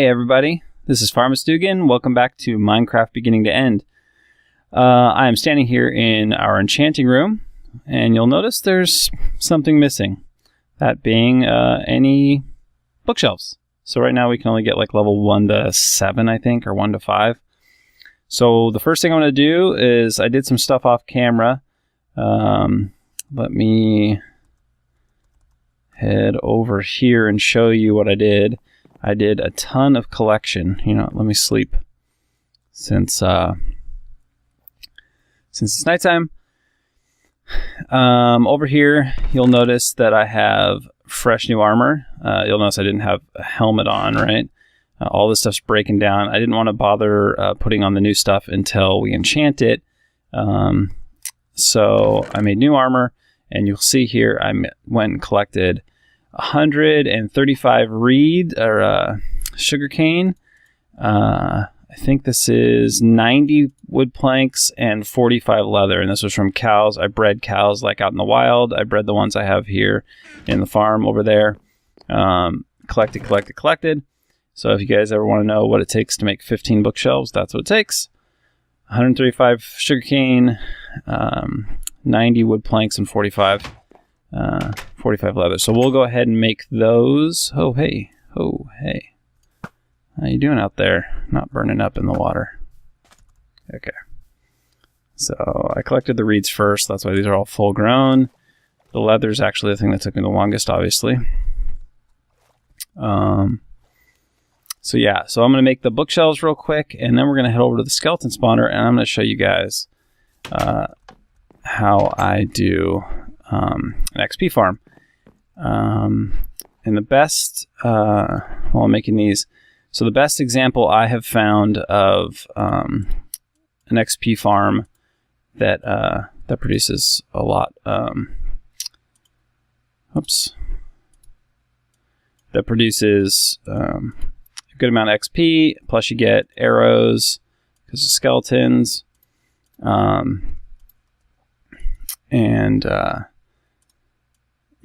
Hey everybody, this is Farmitz Dugan. Welcome back to Minecraft Beginning to End. I am standing here in our enchanting room, and you'll notice there's something missing. That being any bookshelves. So right now we can only get like level 1 to 7, I think, or 1 to 5. So the first thing I'm going to do is I did some stuff off camera. Let me head over here and show you what I did. I did a ton of collection. You know, let me sleep since it's nighttime. Over here, you'll notice that I have fresh new armor. You'll notice I didn't have a helmet on, right? All this stuff's breaking down. I didn't want to bother putting on the new stuff until we enchant it. So I made new armor, and you'll see here I went and collected 135 reed or sugarcane. I think this is 90 wood planks and 45 leather, and this was from cows. I bred cows like out in the wild. I bred the ones I have here in the farm over there. Collected. So if you guys ever want to know what it takes to make 15 bookshelves, that's what it takes. 135 sugarcane, 90 wood planks, and 45 leather. So we'll go ahead and make those. Oh hey, how you doing out there? Not burning up in the water. Okay, so I collected the reeds first. That's why these are all full grown. The leather is actually the thing that took me the longest, obviously. So yeah, so I'm going to make the bookshelves real quick, and then we're going to head over to the skeleton spawner, and I'm going to show you guys how I do an XP farm. And the best, while I'm making these, so the best example I have found of an XP farm that that produces a lot, that produces a good amount of XP, plus you get arrows because of skeletons, and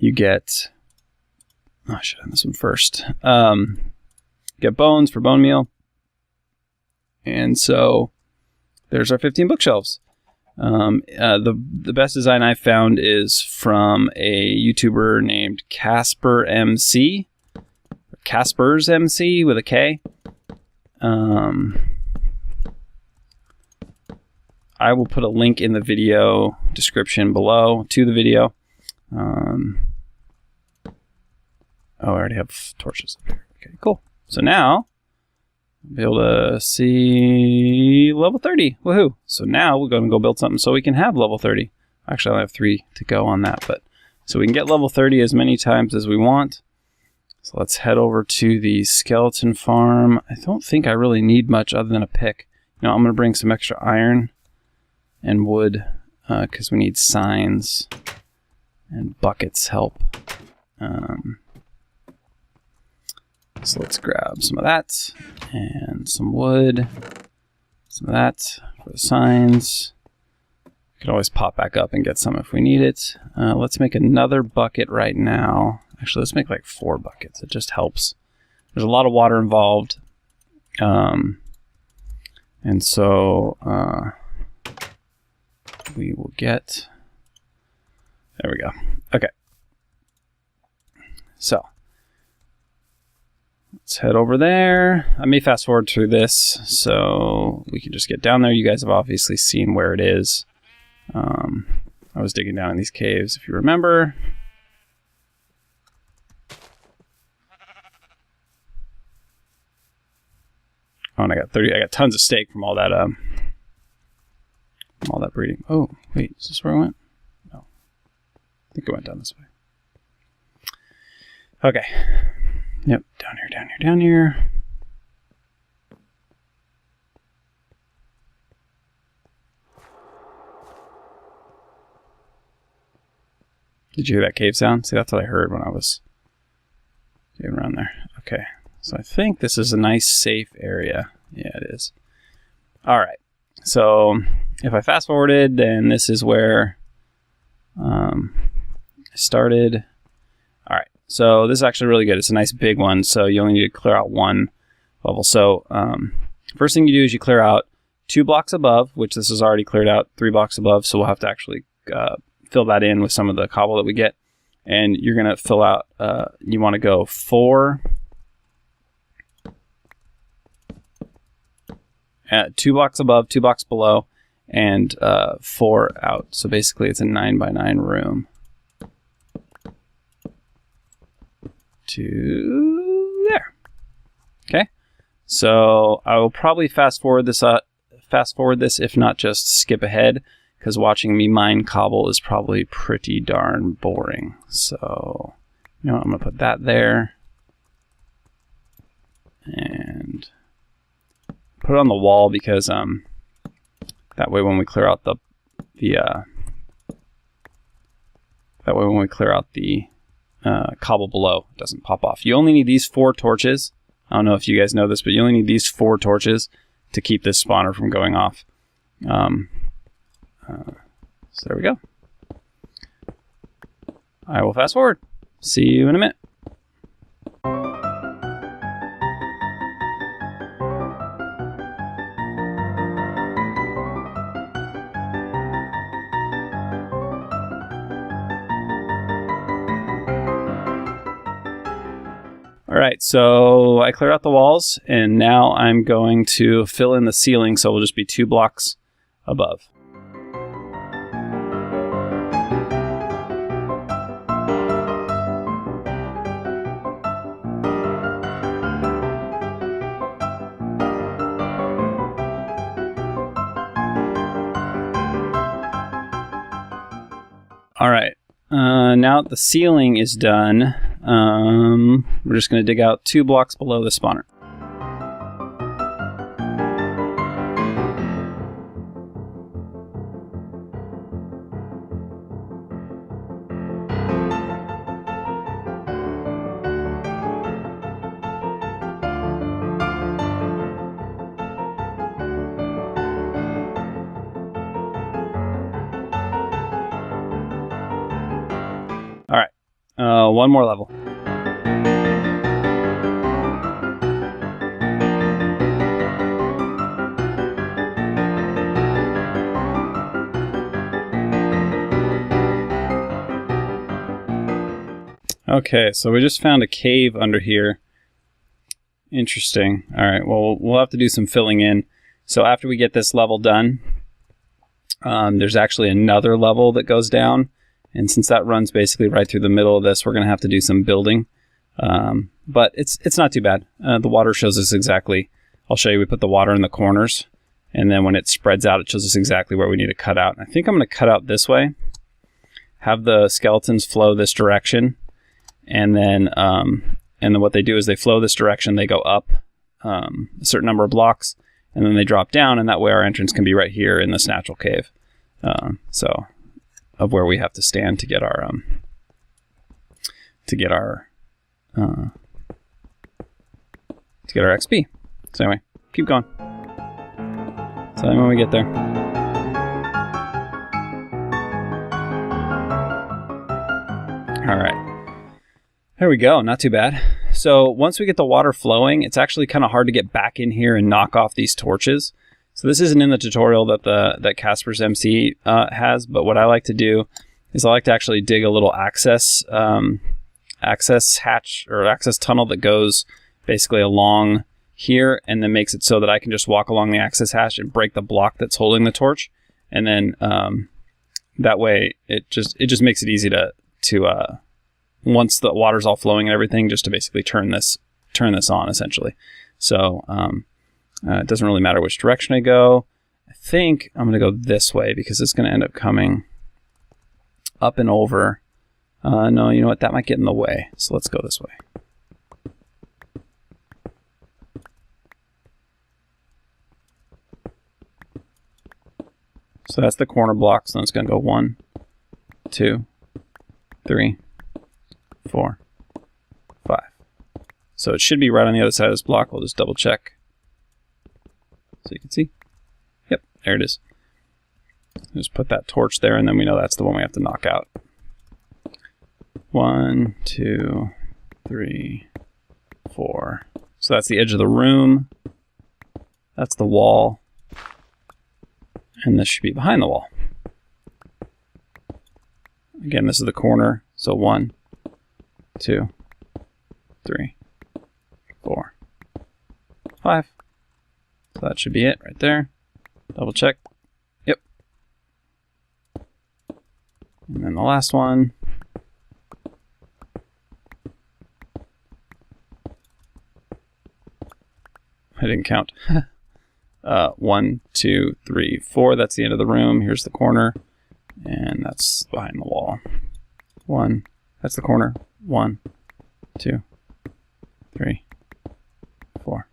you get, oh, I should have done this one first. Get bones for bone meal. And so there's our 15 bookshelves. The best design I found is from a YouTuber named Casper MC. Casper's MC with a K. I will put a link in the video description below to the video. Oh, I already have torches up here. Okay, cool. So now, I'll be able to see level 30. Woohoo! So now we're going to go build something so we can have level 30. Actually, I only have 3 to go on that, but so we can get level 30 as many times as we want. So let's head over to the skeleton farm. I don't think I really need much other than a pick. You know, I'm going to bring some extra iron and wood because we need signs and buckets help. So let's grab some of that and some wood, some of that for the signs. We can always pop back up and get some if we need it. Let's make another bucket right now. Actually, let's make like 4 buckets. It just helps. There's a lot of water involved. And so we will get, there we go. Okay. So let's head over there. I may fast forward through this so we can just get down there. You guys have obviously seen where it is. I was digging down in these caves, if you remember. Oh, and I got tons of steak from all that breeding. Oh, wait, is this where I went? No. I think I went down this way. Okay. Yep, down here. Did you hear that cave sound? See, that's what I heard when I was getting around there. Okay, so I think this is a nice, safe area. Yeah, it is. All right, so if I fast forwarded, then this is where I started. All right, so this is actually really good. It's a nice big one, so you only need to clear out one level. So first thing you do is you clear out 2 blocks above, which this is already cleared out 3 blocks above. So we'll have to actually fill that in with some of the cobble that we get. And you're going to fill out, you want to go 4, 2 blocks above, 2 blocks below, and 4 out. So basically it's a 9x9 room. To there. Okay. So I will probably fast forward this, if not just skip ahead, because watching me mine cobble is probably pretty darn boring. So, you know what, I'm going to put that there. And put it on the wall because that way when we clear out the cobble below, it doesn't pop off. You only need these 4 torches. I don't know if you guys know this, but you only need these 4 torches to keep this spawner from going off. So there we go. I will fast forward. See you in a minute. All right, so I cleared out the walls, and now I'm going to fill in the ceiling, so it'll just be 2 blocks above. All right, now that the ceiling is done, we're just going to dig out 2 blocks below the spawner. All right, one more level. Okay, so we just found a cave under here. Interesting. All right, well, we'll have to do some filling in. So after we get this level done, there's actually another level that goes down. And since that runs basically right through the middle of this, we're going to have to do some building. But it's not too bad. The water shows us exactly. I'll show you. We put the water in the corners. And then when it spreads out, it shows us exactly where we need to cut out. I think I'm going to cut out this way. Have the skeletons flow this direction. And then what they do is they flow this direction. They go up a certain number of blocks. And then they drop down. And that way our entrance can be right here in this natural cave. Of where we have to stand to get our XP. So anyway, keep going. Tell me when we get there. All right, there we go. Not too bad. So once we get the water flowing, it's actually kind of hard to get back in here and knock off these torches. So this isn't in the tutorial that Casper's MC has, but what I like to do is I like to actually dig a little access hatch or access tunnel that goes basically along here, and then makes it so that I can just walk along the access hatch and break the block that's holding the torch, and then that way it just makes it easy to once the water's all flowing and everything, just to basically turn this on essentially. So it doesn't really matter which direction I go. I think I'm going to go this way because it's going to end up coming up and over. No, you know what? That might get in the way. So let's go this way. So that's the corner block. So it's going to go 1, 2, 3, 4, 5. So it should be right on the other side of this block. We'll just double check. So you can see. Yep, there it is. Just put that torch there, and then we know that's the one we have to knock out. 1, 2, 3, 4, So that's the edge of the room. That's the wall. And this should be behind the wall. Again, this is the corner. So 1, 2, 3, 4, 5. So that should be it right there. Double check. Yep. And then the last one. I didn't count. 1, 2, 3, 4. That's the end of the room. Here's the corner. And that's behind the wall. 1. That's the corner. 1, 2, 3, 4,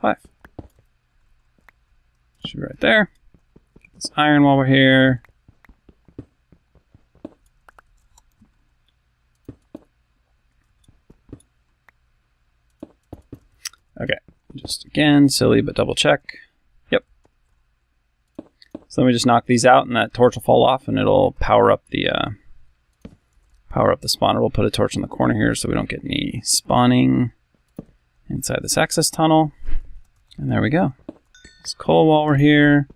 5. Should be right there. Get this iron while we're here. Okay. Just again, silly, but double check. Yep. So then we just knock these out and that torch will fall off and it'll power up the spawner. We'll put a torch in the corner here so we don't get any spawning inside this access tunnel. And there we go. It's coal while we're here.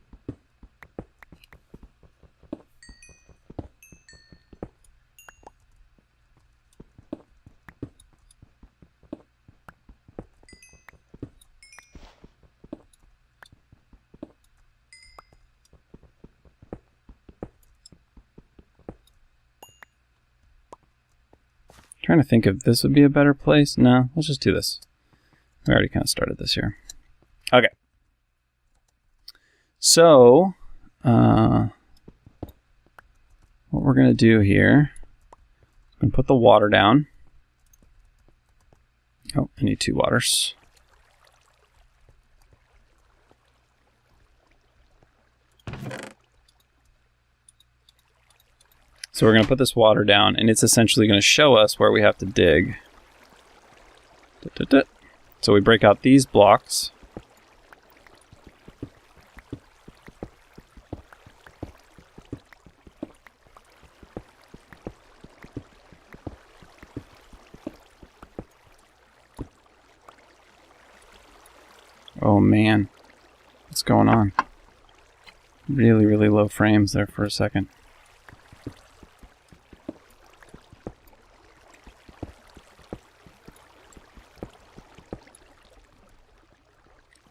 Trying to think if this would be a better place. No, let's just do this. We already kind of started this here. Okay. So, what we're going to do here, I'm going to put the water down. Oh, I need 2 waters. So we're going to put this water down, and it's essentially going to show us where we have to dig. So we break out these blocks. Oh man, what's going on? Really, really low frames there for a second.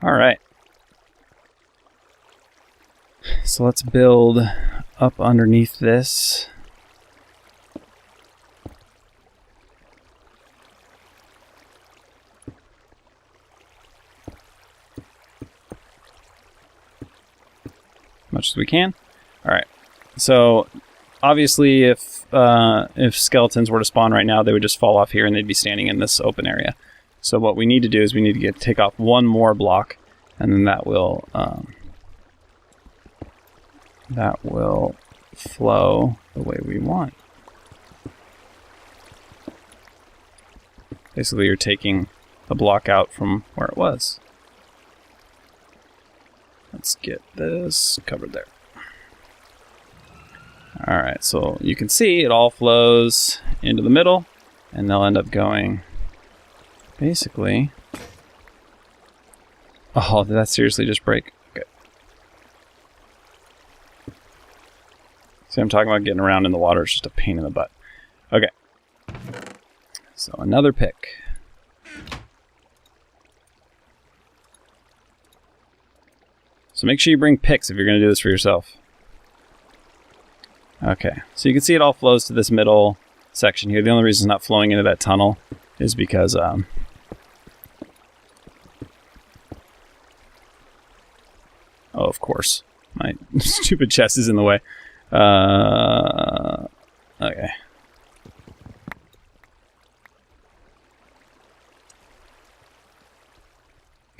All right. So let's build up underneath this. Much as we can. All right. So obviously if skeletons were to spawn right now, they would just fall off here and they'd be standing in this open area. So what we need to do is we need to take off 1 more block, and then that will flow the way we want. Basically, you're taking the block out from where it was. Let's get this covered there. All right, so you can see it all flows into the middle, and they'll end up going basically. Oh, did that seriously just break? Okay. See, I'm talking about getting around in the water. It's just a pain in the butt. Okay. So another pick. So make sure you bring picks if you're going to do this for yourself. Okay. So you can see it all flows to this middle section here. The only reason it's not flowing into that tunnel is because oh, of course. My stupid chest is in the way. Okay.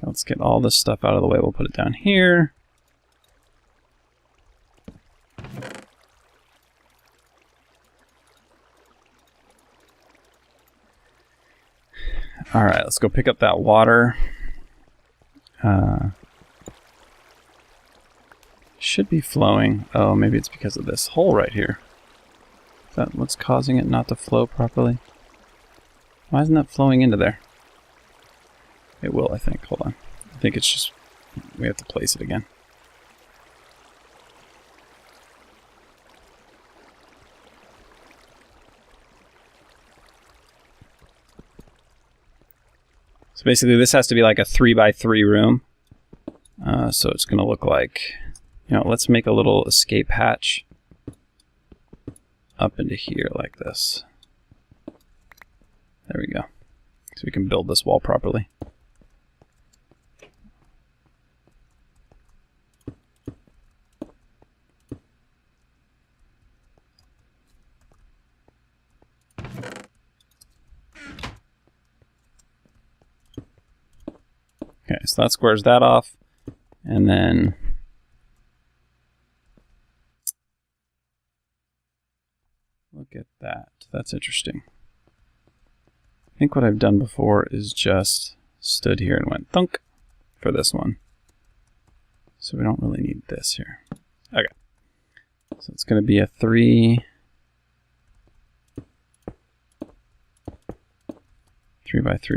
Let's get all this stuff out of the way. We'll put it down here. All right, let's go pick up that water. Should be flowing. Oh, maybe it's because of this hole right here. Is that what's causing it not to flow properly? Why isn't that flowing into there? It will, I think. Hold on. I think it's just, we have to place it again. So basically this has to be like a 3x3 room. So it's going to look like, you know, let's make a little escape hatch up into here like this. There we go. So we can build this wall properly. Okay, so that squares that off. And then look at that. That's interesting. I think what I've done before is just stood here and went thunk for this one. So we don't really need this here. Okay. So it's going to be a 3x3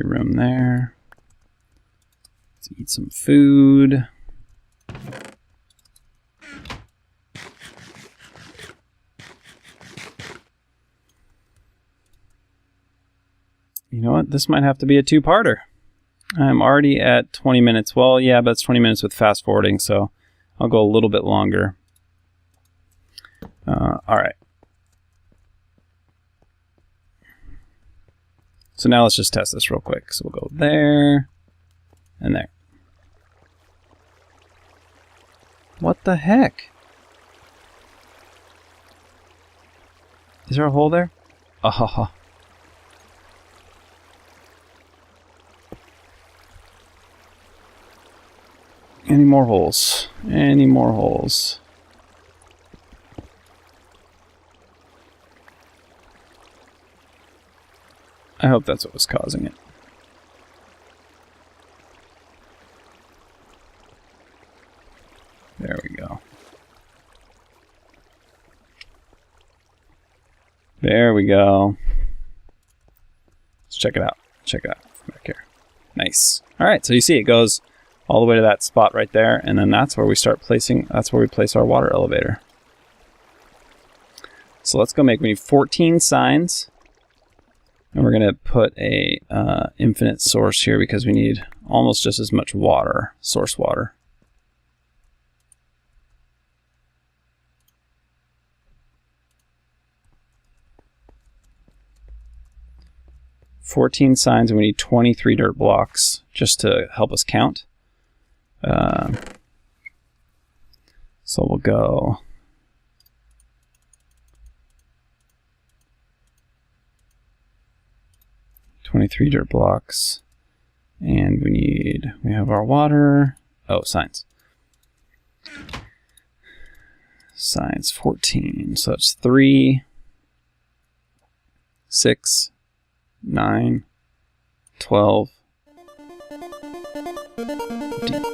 room there. Let's eat some food. You know what? This might have to be a two-parter. I'm already at 20 minutes. Well, yeah, but it's 20 minutes with fast forwarding, so I'll go a little bit longer. All right. So now let's just test this real quick. So we'll go there and there. What the heck? Is there a hole there? Oh. Any more holes? Any more holes? I hope that's what was causing it. There we go. There we go. Let's check it out. Check it out back here. Nice. All right, so you see it goes all the way to that spot right there, and then that's where we start placing, that's where we place our water elevator. So let's go we need 14 signs, and we're gonna put a infinite source here because we need almost just as much water, source water. $14 signs, and we need 23 dirt blocks just to help us count. So we'll go 23 dirt blocks, and we have our water. Oh, signs. Signs 14. So it's 3, 6, 9, 12, 15.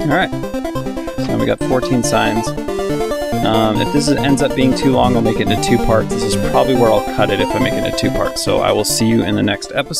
All right, so now we got 14 signs. If this ends up being too long, I'll make it into 2 parts. This is probably where I'll cut it if I make it into 2 parts. So I will see you in the next episode.